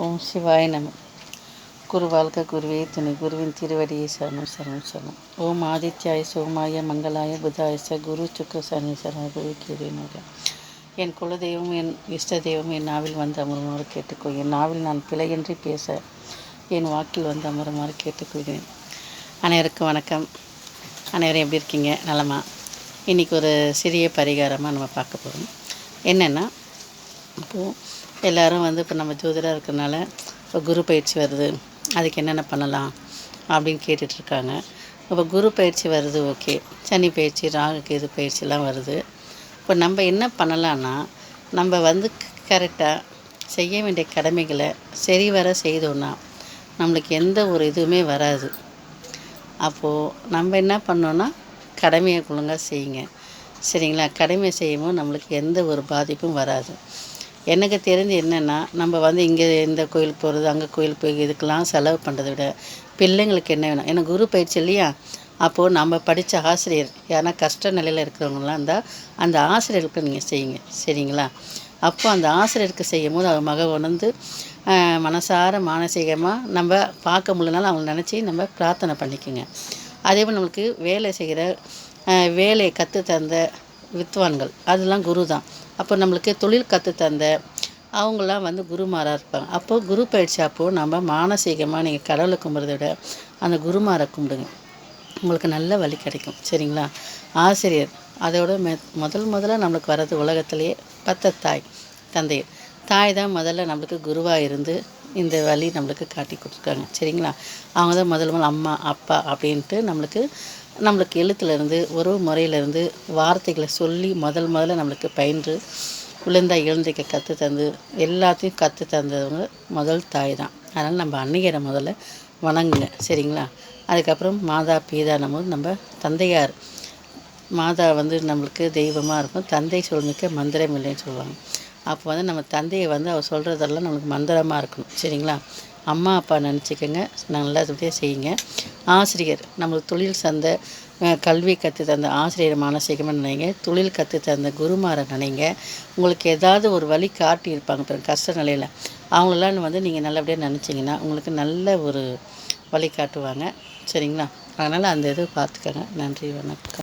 ஓம் சிவாய நம. குரு வாழ்க குருவே துணை. குருவின் திருவடியை சரணம் சரணம் சரணம். ஓம் ஆதித்யாய சோமாய மங்களாய புதாயச குரு சுக்க சனீஸ்வரா குரு கீரேனாக. என் குலதெய்வம் என் இஷ்ட தெய்வம் என் நாவில் வந்து அமருமாறு கேட்டுக்கொள். என் நாவில் நான் பிழையின்றி பேச என் வாக்கில் வந்து அமருமாறு கேட்டுக்கொள்கிறேன். அனைவருக்கும் வணக்கம். அனைவரும் எப்படி இருக்கீங்க? நலமா? இன்றைக்கி ஒரு சிறிய பரிகாரமாக நம்ம பார்க்க போகிறோம். என்னென்னா, இப்போது எல்லோரும் வந்து இப்போ நம்ம ஜோதிடராக இருக்கிறனால இப்போ குரு பயிற்சி வருது, அதுக்கு என்னென்ன பண்ணலாம் அப்படின்னு கேட்டுட்ருக்காங்க. இப்போ குரு பயிற்சி வருது, ஓகே. சனி பயிற்சி, ராகு கேது பயிற்சிலாம் வருது. இப்போ நம்ம என்ன பண்ணலான்னா, நம்ம வந்து கரெக்டாக செய்ய வேண்டிய கடமைகளை சரிவர செய்தோன்னா நம்மளுக்கு எந்த ஒரு இதுவுமே வராது. அப்போது நம்ம என்ன பண்ணோன்னா, கடமையை ஒழுங்காக செய்யுங்க, சரிங்களா? கடமையை செய்யும்போது நம்மளுக்கு எந்த ஒரு பாதிப்பும் வராது. எனக்கு தெரிஞ்சு என்னென்னா, நம்ம வந்து இங்கே இந்த கோயிலுக்கு போகிறது, அங்கே கோயிலுக்கு போய் இதுக்கெல்லாம் செலவு பண்ணுறதை விட பிள்ளைங்களுக்கு என்ன வேணும்? ஏன்னா குரு பயிற்சி இல்லையா? அப்போது நம்ம படித்த ஆசிரியர் யாருன்னா கஷ்ட நிலையில் இருக்கிறவங்களாம் இருந்தால் அந்த ஆசிரியருக்கு நீங்கள் செய்யுங்க, சரிங்களா? அப்போ அந்த ஆசிரியருக்கு செய்யும் போது அவர் உணர்ந்து மனசார மானசீகமாக நம்ம பார்க்க முடியலனாலும் அவங்கள நினச்சி நம்ம பிரார்த்தனை பண்ணிக்கோங்க. அதேபோல் நம்மளுக்கு வேலை செய்கிற வேலையை கற்றுத்தந்த வித்வான்கள் அதெல்லாம் குரு தான். அப்போ நம்மளுக்கு தொழில் கற்றுத்தந்த அவங்களாம் வந்து குருமாராக இருப்பாங்க. அப்போது குரு பயிற்சி அப்போது நம்ம மானசீகமாக நீங்கள் கடவுளை கும்பிட்றத விட அந்த குருமாரை கும்பிடுங்க, உங்களுக்கு நல்ல வழி கிடைக்கும், சரிங்களா? ஆசிரியர் அதோட முதல்ல நம்மளுக்கு வர்றது உலகத்திலேயே தாய் தந்தை. தாய் தான் முதல்ல நம்மளுக்கு குருவாக இருந்து இந்த வழி நம்மளுக்கு காட்டி கொடுத்துருக்காங்க, சரிங்களா? அவங்க தான் முதல்ல அம்மா அப்பா அப்படின்ட்டு நம்மளுக்கு எழுத்துலேருந்து உறவு முறையிலேருந்து வார்த்தைகளை சொல்லி முதல்ல நம்மளுக்கு பயின்று விழுந்தா எழுந்திரிக்க கற்றுத்தந்து எல்லாத்தையும் கற்றுத்தந்தவங்க முதல் தாய் தான். அதனால் நம்ம அன்னையரை முதல்ல வணங்குங்க, சரிங்களா? அதுக்கப்புறம் மாதா பீதானும் போது நம்ம தந்தையார், மாதா வந்து நம்மளுக்கு தெய்வமாக இருக்கும். தந்தை சொல்மிக்க மந்திரம் இல்லைன்னு சொல்லுவாங்க. அப்போ வந்து நம்ம தந்தையை வந்து அவர் சொல்கிறதெல்லாம் நம்மளுக்கு மந்திரமாக இருக்கணும், சரிங்களா? அம்மா அப்பா நினச்சிக்கோங்க, நல்லபடியாக செய்யுங்க. ஆசிரியர் நம்மளுக்கு தொழில் சந்த கல்வி கற்று தந்த ஆசிரியர் மானசீகமாக நினைங்க. தொழில் கற்று தந்த குருமாரை நினைங்க. உங்களுக்கு ஏதாவது ஒரு வழி காட்டியிருப்பாங்க பாருங்க கஷ்ட நிலையில், அவங்களெல்லாம் வந்து நீங்கள் நல்லபடியாக நினச்சிங்கன்னா உங்களுக்கு நல்ல ஒரு வழி காட்டுவாங்க, சரிங்களா? அதனால் அந்த இது பார்த்துக்கோங்க. நன்றி, வணக்கம்.